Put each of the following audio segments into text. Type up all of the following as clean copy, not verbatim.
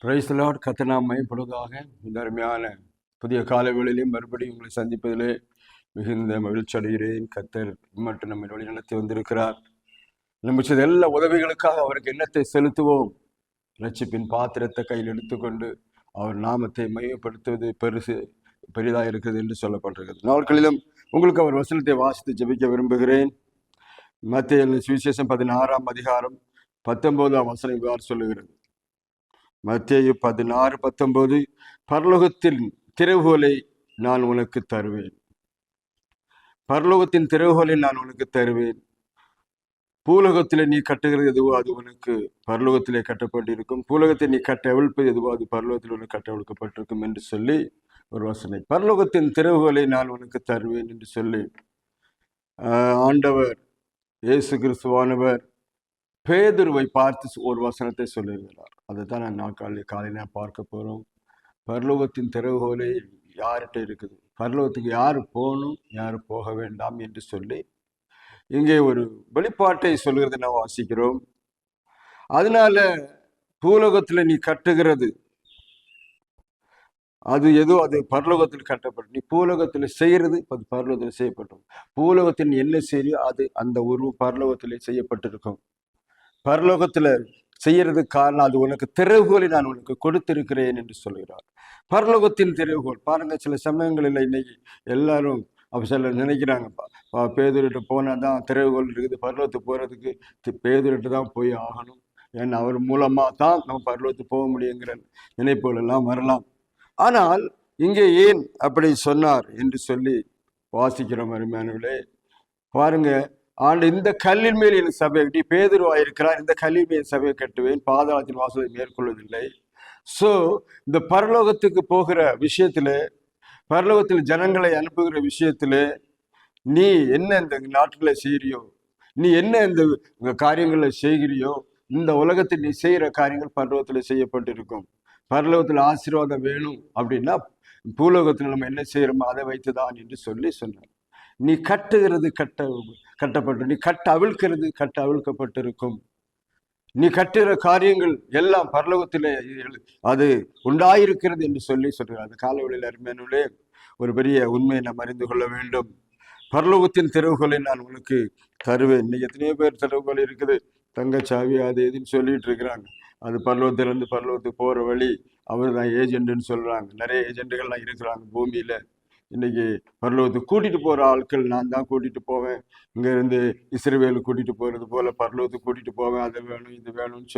Praise the Lord. கர்த்தர் நாமம் மகிமைப்படுவதாக. இந்த அருமையான புதிய காலை வேளையிலும் மறுபடியும் உங்களை சந்திப்பதிலே மிகுந்த மகிழ்ச்சி அடைகிறேன். கர்த்தர் மட்டும் நம்மை வழி நடத்தி வந்திருக்கிறார். நம்ம செய்த எல்லா உதவிகளுக்காக அவருக்கு எண்ணத்தை செலுத்துவோம். ரட்சிப்பின் பாத்திரத்தை கையில் எடுத்துக்கொண்டு அவர் நாமத்தை மையப்படுத்துவது பெரிதாக இருக்குது என்று சொல்லப்பட்டிருக்கிறது. நாட்களிலும் உங்களுக்கு அவர் வசனத்தை வாசித்து ஜெபிக்க விரும்புகிறேன். மத்தேயு சுவிசேஷம் 16ஆம் அதிகாரம் 19ஆம் வசனம் இவ்வாறு சொல்லுகிறது. மத்தேயு 16:19, பரலோகத்தின் திறவுகோலை நான் உனக்கு தருவேன். பரலோகத்தின் திறவுகோலை நான் உனக்கு தருவேன். பூலோகத்திலே நீ கட்டுகிறது எதுவோ அது உனக்கு பரலோகத்திலே கட்டப்பட்டிருக்கும். பூலோகத்தை நீ கட்ட அவிழ்ப்பது எதுவோ அது பரலோகத்தில் உனக்கு கட்ட அவிழ்க்கப்பட்டிருக்கும் என்று சொல்லி ஒரு வசனை. பரலோகத்தின் திறவுகோலை நான் உனக்கு தருவேன் என்று சொல்லி ஆண்டவர் இயேசு கிறிஸ்துவானவர் பேதுருவை பார்த்து ஒரு வசனத்தை சொல்லியிருக்கிறார். அதை தான் நான் காலையில் பார்க்க போகிறோம். பரலோகத்தின் திறவுகோலை யார்கிட்ட இருக்குது, பரலோகத்துக்கு யார் போகணும் யார் போக வேண்டாம் என்று சொல்லி இங்கே ஒரு வெளிப்பாட்டை சொல்கிறத நான் வாசிக்கிறோம். அதனால பூலோகத்தில் நீ கட்டுகிறது அது ஏதோ அது பரலோகத்தில் கட்டப்படும். நீ பூலோகத்தில் செய்கிறது அது பரலோகத்தில் செய்யப்படும். பூலோகத்தில் என்ன செய்யறியோ அது அந்த ஒரு பரலோகத்திலே செய்யப்பட்டிருக்கும். பரலோகத்துல செய்யறதுக்கு காரணம் அது உனக்கு திறவுகோலை நான் உனக்கு கொடுத்திருக்கிறேன் என்று சொல்கிறார். பரலோகத்தின் திறவுகோல் பாருங்க. சில சமயங்களில் இன்னைக்கு எல்லாரும் சிலர் நினைக்கிறாங்க, பேதுருட்டு போனால் தான் திறவுகோல் இருக்குது, பரலோகத்துக்கு போகிறதுக்கு பேதுருட்டு தான் போய் ஆகணும், ஏன்னா அவர் மூலமாக தான் நம்ம பரலோகத்துக்கு போக முடியுங்கிற நினைப்புகள் எல்லாம் வரலாம். ஆனால் இங்கே ஏன் அப்படி சொன்னார் என்று சொல்லி வாசிக்கிறோம். அருமையானவர்களே பாருங்க, இந்த கல்லின் மேல் என் சபை, நீ பேதுருவாயிருக்கிறார், இந்த கல்லின் மேல் சபையை கட்டுவேன், பாதாளத்தின் வாசலை மேற்கொள்வதில்லை. ஸோ இந்த பரலோகத்துக்கு போகிற விஷயத்துல, பரலோகத்தில் ஜனங்களை அனுப்புகிற விஷயத்துல நீ என்ன இந்த நாட்களை செய்கிறியோ, நீ என்ன இந்த காரியங்களை செய்கிறியோ, இந்த உலகத்தில் நீ செய்கிற காரியங்கள் பரலோகத்தில் செய்யப்பட்டிருக்கும். பரலோகத்தில் ஆசீர்வாதம் வேணும் அப்படின்னா பூலோகத்தில் நம்ம என்ன செய்யறோமோ அதை வைத்துதான் என்று சொல்லி சொன்னார். நீ கட்டுகிறது கட்டப்பட்டு, நீ அவிழ்க்கிறது அவிழ்க்கப்பட்டிருக்கும். நீ கட்டுகிற காரியங்கள் எல்லாம் பரலோகத்திலே அது உண்டாயிருக்கிறது என்று சொல்லி சொல்கிறார். அது காலவெளியில் அருமையானவர்களே ஒரு பெரிய உண்மையை நாம் அறிந்து கொள்ள வேண்டும். பரலோகத்தின் திறவுகோலை நான் உனக்கு தருவேன். இன்னைக்கு எத்தனையோ பேர் திறவுகோல் இருக்குது, தங்கச்சாவி அது எதுன்னு சொல்லிட்டு இருக்கிறாங்க. அது பரலோகத்திலிருந்து பரலோகத்துக்கு போகிற வழி அவர் தான் ஏஜென்ட்னு சொல்கிறாங்க. நிறைய ஏஜென்ட்டுகள்லாம் இருக்கிறாங்க பூமியில். இன்னைக்கு பரலோகத்துக்கு கூட்டிகிட்டு போகிற ஆட்கள் நான் தான் கூட்டிகிட்டு போவேன், இங்கேருந்து இஸ்ரவேலுக்கு கூட்டிகிட்டு போகிறது போல் பரலோகத்துக்கு கூட்டிகிட்டு போவேன், அது வேணும் இது வேணும்னு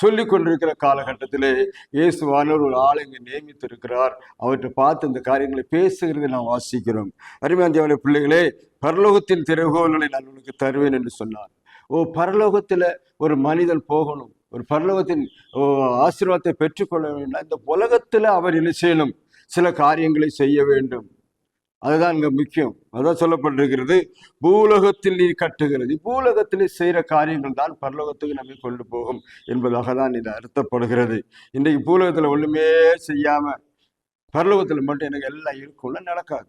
சொல்லி கொண்டிருக்கிற காலகட்டத்திலே இயேசுவானவர் ஒரு ஆளை இங்கே நியமித்திருக்கிறார். அவற்றை பார்த்து இந்த காரியங்களை பேசுகிறதை நான் வாசிக்கிறோம். அருமையான பிள்ளைகளே, பரலோகத்தின் திறவுகோல்களை நான் உனக்கு தருவேன் என்று சொன்னார். பரலோகத்தில் ஒரு மனிதன் போகணும், ஒரு பரலோகத்தின் ஆசீர்வாதத்தை பெற்றுக்கொள்ள வேண்டும். இந்த உலகத்தில் அவர் என்ன செய்யணும், சில காரியங்களை செய்ய வேண்டும். அதுதான் இங்க முக்கியம். அதான் சொல்லப்பட்டிருக்கிறது, பூலோகத்தில் நீ கட்டுகிறது, பூலோகத்தில் செய்கிற காரியங்கள் தான் பரலோகத்துக்கு நம்மை கொண்டு போகும் என்பதாக தான் இது அர்த்தப்படுகிறது. இன்றைக்கு பூலோகத்தில் ஒண்ணுமே செய்யாம பரலோகத்தில் மட்டும் எனக்கு எல்லாம் இருக்கும்ல, நடக்காது.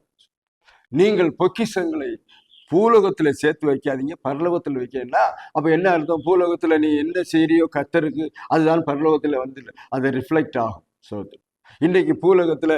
நீங்கள் பொக்கிஷங்களை பூலோகத்தில் சேர்த்து வைக்காதீங்க, பரலோகத்தில் வைக்கணும்னா அப்போ என்ன அர்த்தம்? பூலோகத்தில் நீ என்ன செய்யறியோ கர்த்தருக்கு அதுதான் பரலோகத்தில் வந்து அதை ரிஃப்ளெக்ட் ஆகும். ஸோ இன்றைக்கு பூலோகத்தில்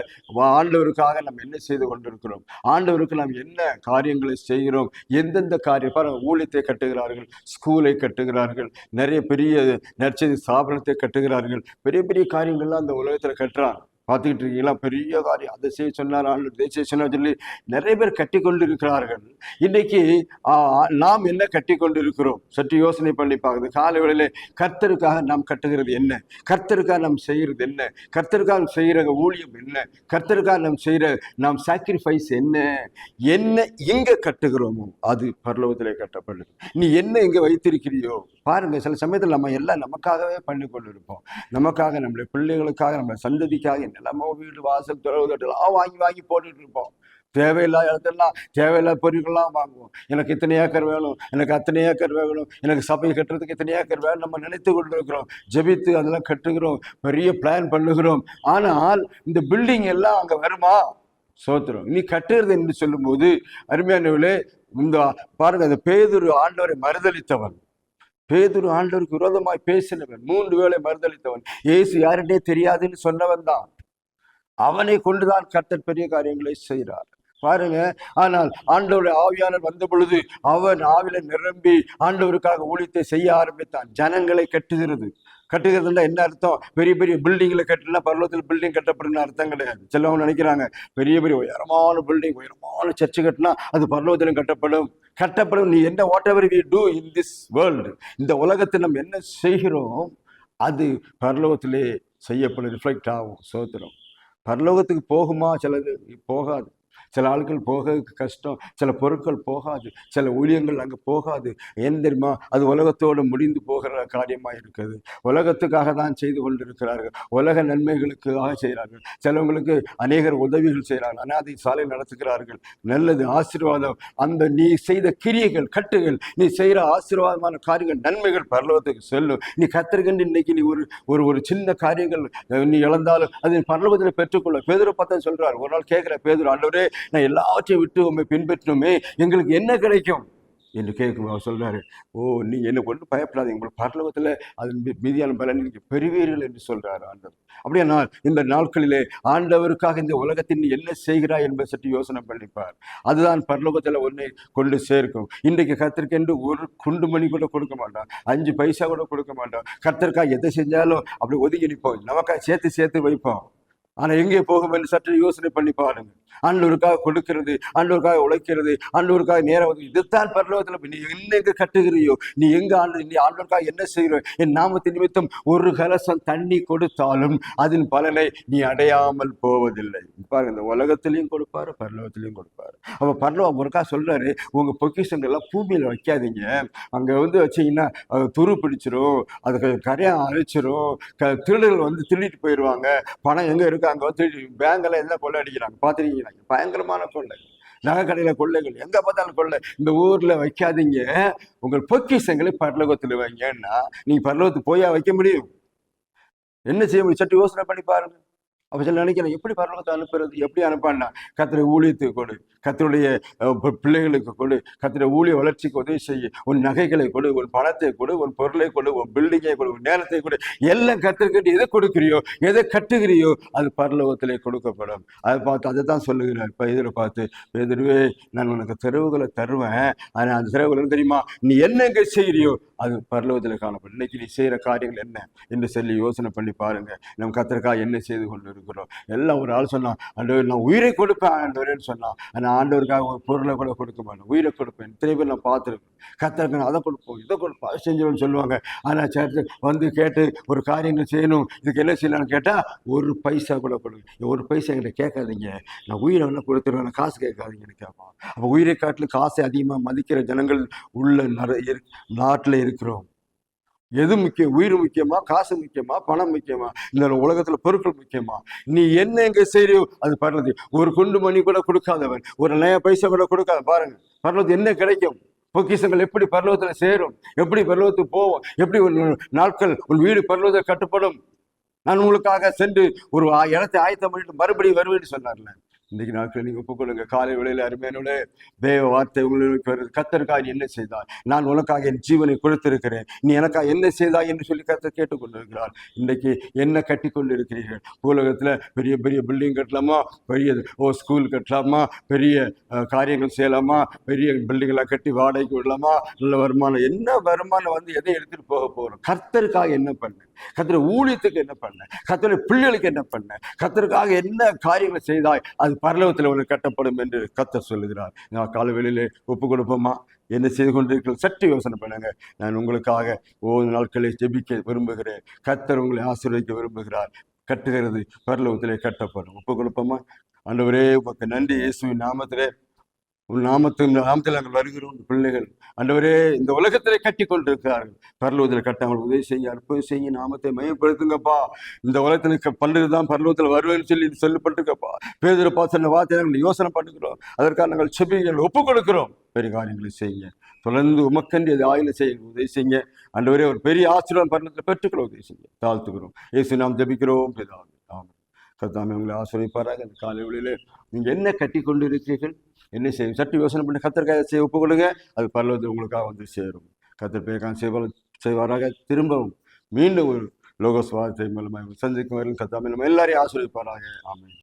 ஆண்டவருக்காக நம்ம என்ன செய்து கொண்டிருக்கிறோம், ஆண்டவருக்கு நாம் என்ன காரியங்களை செய்கிறோம், எந்தெந்த காரியம் பாருங்க. ஊழியத்தை கட்டுகிறார்கள், ஸ்கூலை கட்டுகிறார்கள், நிறைய பெரிய நற்செய்தி ஸ்தாபனத்தை கட்டுகிறார்கள், பெரிய பெரிய காரியங்கள்லாம் அந்த உலகத்தில் கட்டுறாங்க. பார்த்துக்கிட்டு இருக்கீங்களா? பெரிய காரியம், அதை செய்ய சொன்னார் ஆண்டவர், இதை செய்ய சொன்னார் சொல்லி நிறைய பேர் கட்டி கொண்டு இருக்கிறார்கள். இன்னைக்கு நாம் என்ன கட்டி கொண்டு இருக்கிறோம் சற்று யோசனை பண்ணி பார்க்குது. காலை வேளையிலே கர்த்தருக்காக நாம் கட்டுகிறது என்ன, கர்த்தருக்காக நாம் செய்கிறது என்ன, கர்த்தருக்காக செய்கிற ஊழியம் என்ன, கர்த்தருக்காக நாம் சாக்ரிஃபைஸ் என்ன எங்க கட்டுகிறோமோ அது பரலோகத்திலே கட்டப்படுது. நீ என்ன இங்க வைத்திருக்கிறியோ பாருங்க. சில சமயத்தில் நம்ம எல்லாம் நமக்காகவே பண்ணி கொண்டு இருப்போம், நமக்காக, நம்மளுடைய பிள்ளைகளுக்காக, நம்ம சந்ததிக்காக நம்ம வீடு வாசல் துறவுலாம் வாங்கி போட்டுட்டு இருப்போம். தேவையில்லாத இடத்தெல்லாம் தேவையில்லாத பொருட்கள்லாம் வாங்குவோம். எனக்கு இத்தனை ஏக்கர் வேணும், எனக்கு அத்தனை ஏக்கர் வேணும், எனக்கு சபை கட்டுறதுக்கு இத்தனை ஏக்கர் வேணும் நம்ம நினைத்து கொண்டு இருக்கிறோம். ஜெபித்து அதெல்லாம் கட்டுகிறோம், பெரிய பிளான் பண்ணுகிறோம். ஆனால் இந்த பில்டிங் எல்லாம் அங்கே வருமா? சோத்திரம். நீ கட்டுறது என்று சொல்லும்போது அருமையானவர்களே, இந்த பாருங்க, அந்த பேதுரு ஆண்டவரை மறுதளித்தவன். பேதுரு ஆண்டவருக்கு விரோதமாய் பேசினவன், 3 வேளை மறுதளித்தவன், இயேசு யாருன்னே தெரியாதுன்னு சொன்னவன் தான். அவனை கொண்டுதான் கர்த்தர் பெரிய காரியங்களை செய்கிறார் பாருங்க. ஆனால் ஆண்டவருடைய ஆவியானவர் வந்த பொழுது அவன் ஆவில நிரம்பி ஆண்டவருக்காக ஊழியத்தை செய்ய ஆரம்பித்தான். ஜனங்களை கட்டுகிறதுனா என்ன அர்த்தம்? பெரிய பெரிய பில்டிங்ல கட்டினா பரலோகத்தில் பில்டிங் கட்டப்படுன்னு அர்த்தம் கிடையாது. சிலவங்க நினைக்கிறாங்க பெரிய பெரிய உயரமான பில்டிங், உயரமான சர்ச்சு கட்டினா அது பரலோகத்திலும் கட்டப்படும். நீ என்ன whatever we do in this world, இந்த உலகத்தில் நம்ம என்ன செய்கிறோம் அது பரலோகத்திலே செய்யப்படும், ரிஃப்ளெக்ட் ஆகும். சோத்திரம். பரலோகத்துக்கு போகுமா? சிலது போகாது. சில ஆட்கள் போக கஷ்டம், சில பொருட்கள் போகாது, சில ஊழியங்கள் அங்கே போகாது. ஏன் தெரியுமா? அது உலகத்தோடு முடிந்து போகிற காரியமாக இருக்குது. உலகத்துக்காக தான் செய்து கொண்டிருக்கிறார்கள், உலக நன்மைகளுக்காக செய்கிறார்கள். சிலவங்களுக்கு அநேகர் உதவிகள் செய்கிறார்கள், அனாதை சாலை நடத்துகிறார்கள். நல்லது, ஆசீர்வாதம். அந்த நீ செய்த கிரியைகள், கட்டுகள், நீ செய்கிற ஆசீர்வாதமான காரியங்கள், நன்மைகள் பரலோகத்துக்கு செல்லும். நீ கத்திருக்கின்ற இன்னைக்கு நீ ஒரு சின்ன காரியங்கள் நீ இழந்தாலும் அது பரலோகத்தில் பெற்றுக்கொள்ள. பேதுரு பார்த்தா சொல்றார், ஒரு நாள் கேட்கிற பேதுரு, ஆண்டவரே நான் எல்லாவற்றையும் விட்டு உண்மை பின்பற்றணுமே, எங்களுக்கு என்ன கிடைக்கும் என்று கேட்கும். அவர் சொல்றாரு, நீ என்ன கொண்டு பயப்படாதீங்க, உங்களுக்கு பரலோகத்தில் அது மீதியான பலன் நீங்க பெறுவீர்கள் என்று சொல்றாரு ஆண்டவர். அப்படியே நான் இந்த நாட்களிலே ஆண்டவருக்காக இந்த உலகத்தின் என்ன செய்கிறாய் என்பதை சற்று யோசனை பண்ணிப்பார். அதுதான் பரலோகத்தில் ஒன்றை கொண்டு சேர்க்கும். இன்றைக்கு கர்த்தருக்கென்று ஒரு குண்டு மணி கூட கொடுக்க மாட்டான், 5 பைசா கூட கொடுக்க மாட்டான். கர்த்தருக்காக எதை செஞ்சாலும் அப்படி ஒதுங்கி நிற்போம், நமக்காக சேர்த்து வைப்போம். ஆனால் எங்கே போகும் என்று சற்று யோசனை பண்ணி பாருங்க. ஆண்டவருக்காக கொடுக்கிறது, ஆண்டவருக்காக உழைக்கிறது, ஆண்டவருக்காக நேரம், இதுதான் பரலோகத்தில். நீ எங்க கட்டுகிறியோ, நீ எங்க நீ ஆண்டவருக்காக என்ன செய்கிற, என் நாமத்தின் நிமித்தம் ஒரு கலசம் தண்ணி கொடுத்தாலும் அதன் பலனை நீ அடையாமல் போவதில்லை. பாருங்க, இந்த உலகத்திலையும் கொடுப்பாரு, பரலோகத்திலையும் கொடுப்பாரு. அப்ப பரலோகம் ஒருக்கா சொல்றாரு, உங்க பொக்கிஷங்கள் எல்லாம் பூமியில வைக்காதீங்க, அங்க வச்சீங்கன்னா துரு பிடிச்சிரும், அதுக்கு கரையா அழைச்சிரும், திருடர்கள் திருடிட்டு போயிடுவாங்க, பணம் எங்க இருக்கு அங்க பேங்க்ல என்ன கொள்ளை அடிக்கிறாங்க பாத்திருக்கீங்க, பயங்கரமான கொள்ளை, நகை கடையில கொள்ளைகள், எங்க பார்த்தாலும் கொள்ளை. இந்த ஊர்ல வைக்காதீங்க, உங்கள் பொக்கிஷங்களை பரலோகத்துல வைங்கன்னா நீங்க பரலோகத்துக்கு போயா வைக்க முடியும்? என்ன செய்ய முடியும்? சற்று யோசனை பண்ணி பாருங்க. அப்ப சில நினைக்கிறேன், எப்படி பரலோகத்தை அனுப்புறது? எப்படி அனுப்பான்னா, கர்த்தருடைய ஊழியத்துக்கு கொடு, கர்த்தருடைய பிள்ளைகளுக்கு கொடு, கர்த்தருடைய ஊழிய வளர்ச்சிக்கு உதவி செய்ய, உன் நகைகளை கொடு, உன் பணத்தை கொடு, உன் பொருளை கொடு, உன் பில்டிங்கை கொடு, உன் நேரத்தை கொடு, எல்லாம் கர்த்தருக்கு எதை கொடுக்கிறியோ, எதை கட்டுகிறியோ அது பரலோகத்திலே கொடுக்கப்படும். அதை தான் சொல்லுகிறார். இப்ப இதில் பார்த்து, பேதுருவே நான் உனக்கு தெருவுகளை தருவேன், ஆனால் அந்த தெருவுகள் தெரியுமா, நீ என்னங்க செய்கிறியோ அது பரலோகத்தில் காணப்படும். இன்னைக்கு நீ செய்கிற காரியங்கள் என்ன என்று சொல்லி யோசனை பண்ணி பாருங்க. நம்ம கர்த்தருக்காக என்ன செய்து கொண்டு இருக்கிறோம். எல்லாம் ஒரு ஆள் சொன்னான், ஆண்டவர் நான் உயிரை கொடுப்பேன் ஆண்டவரேன்னு சொன்னான். ஆனால் ஆண்டவருக்காக ஒரு பொருளை கூட கொடுக்க மாட்டேன், உயிரை கொடுப்பேன். இத்தனை பேர் நான் பார்த்துருக்கேன். கர்த்தருக்கு அதை கொடுப்போம், இதை கொடுப்போம், அதை செஞ்சோன்னு சொல்லுவாங்க. ஆனால் சேர்த்து கேட்டு ஒரு காரியங்கள் செய்யணும், இதுக்கு என்ன செய்யலாம்னு கேட்டால் ஒரு பைசா கூட கொடுங்க, ஒரு பைசா என்கிட்ட கேட்காதீங்க, நான் உயிரை வேணா கொடுத்துருவேன், காசு கேட்காதீங்கன்னு கேட்பான். அப்போ உயிரை காட்டிலும் காசை அதிகமாக மதிக்கிற ஜனங்கள் உள்ள நாட்டில் இருக்கிறோம். எது முக்கியம்? உயிர் முக்கியமா, காசு முக்கியமா, பணம் முக்கியமா, இந்த உலகத்துல பொருட்கள் முக்கியமா? நீ என்ன எங்க செய்யறியோ அது பரலோகத்தில். ஒரு குண்டு மணி கூட கொடுக்காதவன், ஒரு நய பைசா கூட கொடுக்காத, பாருங்க பரலோகத்தில் என்ன கிடைக்கும்? பொக்கிஷங்கள் எப்படி பரலோகத்துல சேரும், எப்படி பரலோகத்துக்கு போவோம், எப்படி ஒரு நாட்கள் உன் வீடு பரலோகத்தில் கட்டுப்படும். நான் உங்களுக்காக சென்று ஒரு இடத்தை ஆயத்தம் பண்ணிட்டு மறுபடியும் வருவேன்னு சொன்னார்ல. இன்றைக்கு நாட்கள் நீங்கள் ஒப்புக்கொள்ளுங்க. காலை வேளையில் அருமையானோட தேவ வார்த்தை உங்களுக்கு வருது. கர்த்தருக்காக என்ன செய்தாய்? நான் உனக்காக என் ஜீவனை கொடுத்திருக்கிறேன், நீ எனக்காக என்ன செய்தாய் என்று சொல்லி கர்த்தர் கேட்டுக்கொண்டிருக்கிறார். இன்றைக்கு என்ன கட்டி கொண்டு இருக்கிறீர்கள்? உலகத்தில் பெரிய பெரிய பில்டிங் கட்டலாமா, பெரிய ஸ்கூல் கட்டலாமா, பெரிய காரியங்கள் செய்யலாமா, பெரிய பில்டிங்கெல்லாம் கட்டி வாடகைக்கு விடலாமா, நல்ல வருமானம், என்ன வருமானம் எதை எடுத்துட்டு போக போகிறோம்? கர்த்தருக்காக என்ன பண்ண, கர்த்தர் ஊழியத்துக்கு என்ன பண்ண, கர்த்தருடைய பிள்ளைகளுக்கு என்ன பண்ண, கர்த்தருக்காக என்ன காரியங்களை செய்தாய் அது பரலோகத்தில் ஒன்று கட்டப்படும் என்று கர்த்தர் சொல்லுகிறார். நான் காலவெளியிலே ஒப்பு கொடுப்போமா? என்ன செய்து கொண்டிருக்கிற சற்று யோசனை பண்ணுங்க. நான் உங்களுக்காக ஒவ்வொரு நாட்களை ஜெபிக்க விரும்புகிறேன். கர்த்தர் உங்களை ஆசீர்வதிக்க விரும்புகிறார். கட்டுகிறது பரலோகத்திலே கட்டப்படும். ஒப்பு கொடுப்போமா? ஆண்டவரே உமக்கு நன்றி. இயேசுவின் நாமத்திலே, உன் நாமத்தில் நாங்கள் வருகிறோம். பிள்ளைகள் ஆண்டவரே இந்த உலகத்திலே கட்டி கொண்டிருக்கிறார்கள், பரலோகத்தில் கட்ட அவங்களுக்கு உதவி செய்ய, அற்புதம் செய்ய, நாமத்தை மையப்படுத்துங்கப்பா. இந்த உலகத்தில் பண்றதுதான் பரலோகத்தில் வருவேன்னு சொல்லி சொல்லப்பட்டிருக்கப்பா. பேதுருப்பா சொன்ன வார்த்தை நாங்கள் யோசனை பண்ணுகிறோம். அதற்காக நாங்கள் செபிகள் ஒப்புக் கொடுக்கிறோம். பெரிய காரியங்களை செய்யுங்க, தொடர்ந்து உமக்கண்டி அது ஆயுள செய்ய உதவி செய்யுங்க. ஆண்டவரே ஒரு பெரிய ஆசீர்வாதம் பரலோகத்தில் பெற்றுக்கொள்ள உதவி செய்யுங்க. தாழ்த்துக்கிறோம். இயேசு நாம் ஜெபிக்கிறோம். கர்த்தாவே உங்களை ஆசீர்வதிப்பாராக. இந்த காலை வேளையிலே நீங்க என்ன கட்டி கொண்டு இருக்கிறீர்கள், என்ன செய்யும்? சற்று யோசனை பண்ணி கர்த்தருக்காக செய்ய ஒப்பு கொடுங்க. அது பரலோகத்தில் உங்களுக்காக சேரும். கர்த்தர் பேருக்காக செய்வாராக. திரும்பவும் மீண்டும் ஒரு லோகோஸ் வார்த்தை மூலமாக சந்திக்கும் வரையில் கர்த்தர் நம்ம எல்லாரையும் ஆசீர்வதிப்பாராக. ஆமென்.